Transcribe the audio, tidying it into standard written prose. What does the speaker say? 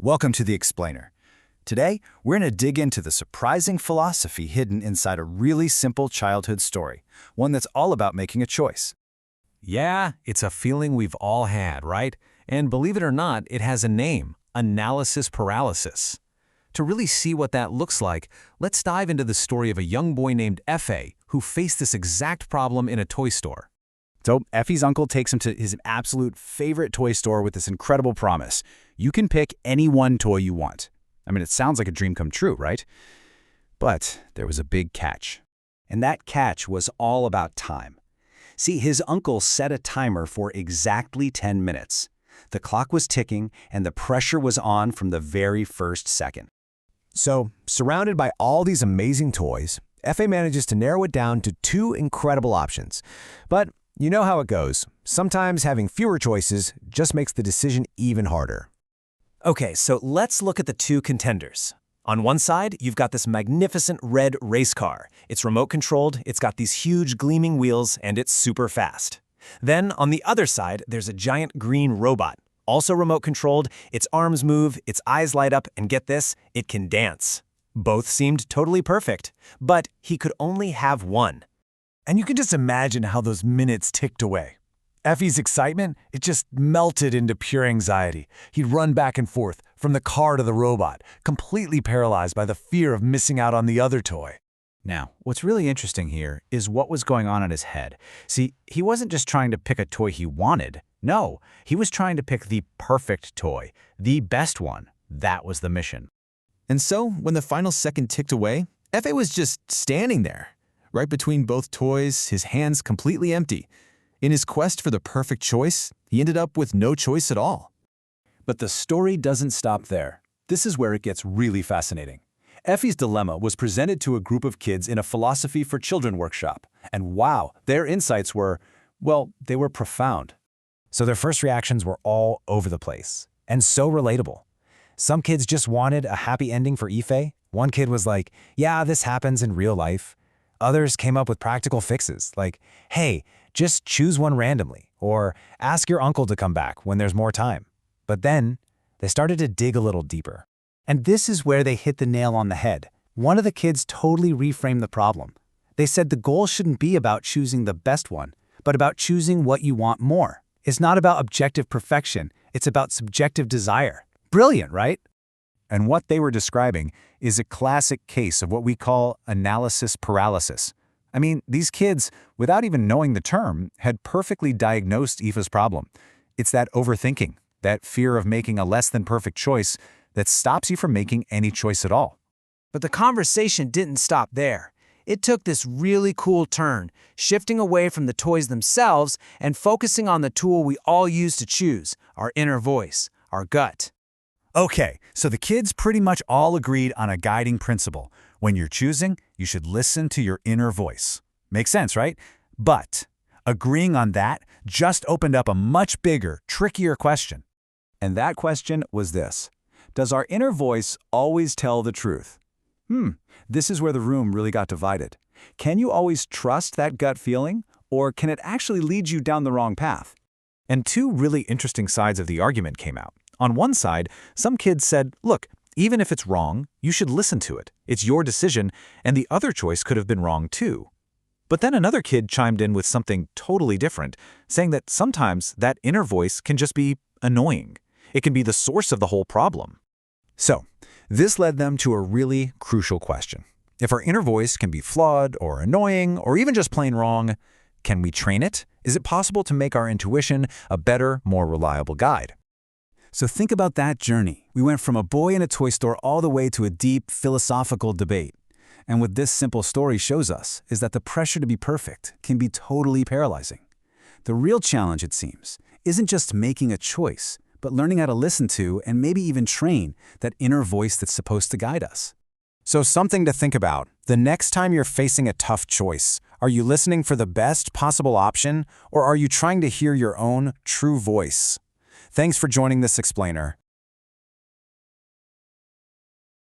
Welcome to The Explainer. Today, we're going to dig into the surprising philosophy hidden inside a really simple childhood story, one that's all about making a choice. Yeah, it's a feeling we've all had, right? And believe it or not, it has a name, analysis paralysis. To really see what that looks like, let's dive into the story of a young boy named F.A. who faced this exact problem in a toy store. So, Effie's uncle takes him to his absolute favorite toy store with this incredible promise. You can pick any one toy you want. I mean, it sounds like a dream come true, right? But there was a big catch. And that catch was all about time. See, his uncle set a timer for exactly 10 minutes. The clock was ticking, and the pressure was on from the very first second. So, surrounded by all these amazing toys, F.A. manages to narrow it down to two incredible options. But you know how it goes. Sometimes having fewer choices just makes the decision even harder. Okay, so let's look at the two contenders. On one side, you've got this magnificent red race car. It's remote-controlled, it's got these huge gleaming wheels, and it's super fast. Then, on the other side, there's a giant green robot. Also remote-controlled, its arms move, its eyes light up, and get this, it can dance. Both seemed totally perfect, but he could only have one. And you can just imagine how those minutes ticked away. Effie's excitement, it just melted into pure anxiety. He'd run back and forth, from the car to the robot, completely paralyzed by the fear of missing out on the other toy. Now, what's really interesting here is what was going on in his head. See, he wasn't just trying to pick a toy he wanted. No, he was trying to pick the perfect toy, the best one. That was the mission. And so, when the final second ticked away, F.A. was just standing there, right between both toys, his hands completely empty. In his quest for the perfect choice, he ended up with no choice at all. But the story doesn't stop there. This is where it gets really fascinating. Effie's dilemma was presented to a group of kids in a philosophy for children workshop. And wow, their insights were, well, they were profound. So their first reactions were all over the place, and so relatable. Some kids just wanted a happy ending for Ife. One kid was like, yeah, this happens in real life. Others came up with practical fixes, like, hey, just choose one randomly, or ask your uncle to come back when there's more time. But then, they started to dig a little deeper. And this is where they hit the nail on the head. One of the kids totally reframed the problem. They said the goal shouldn't be about choosing the best one, but about choosing what you want more. It's not about objective perfection, it's about subjective desire. Brilliant, right? And what they were describing is a classic case of what we call analysis paralysis. I mean, these kids, without even knowing the term, had perfectly diagnosed Aoife's problem. It's that overthinking, that fear of making a less than perfect choice that stops you from making any choice at all. But the conversation didn't stop there. It took this really cool turn, shifting away from the toys themselves and focusing on the tool we all use to choose, our inner voice, our gut. Okay, so the kids pretty much all agreed on a guiding principle. When you're choosing, you should listen to your inner voice. Makes sense, right? But agreeing on that just opened up a much bigger, trickier question. And that question was this: does our inner voice always tell the truth? This is where the room really got divided. Can you always trust that gut feeling, or can it actually lead you down the wrong path? And two really interesting sides of the argument came out. On one side, some kids said, look, even if it's wrong, you should listen to it. It's your decision, and the other choice could have been wrong too. But then another kid chimed in with something totally different, saying that sometimes that inner voice can just be annoying. It can be the source of the whole problem. So, this led them to a really crucial question. If our inner voice can be flawed or annoying or even just plain wrong, can we train it? Is it possible to make our intuition a better, more reliable guide? So think about that journey. We went from a boy in a toy store all the way to a deep philosophical debate. And what this simple story shows us is that the pressure to be perfect can be totally paralyzing. The real challenge, it seems, isn't just making a choice, but learning how to listen to and maybe even train that inner voice that's supposed to guide us. So something to think about. The next time you're facing a tough choice, are you listening for the best possible option, or are you trying to hear your own true voice? Thanks for joining this explainer.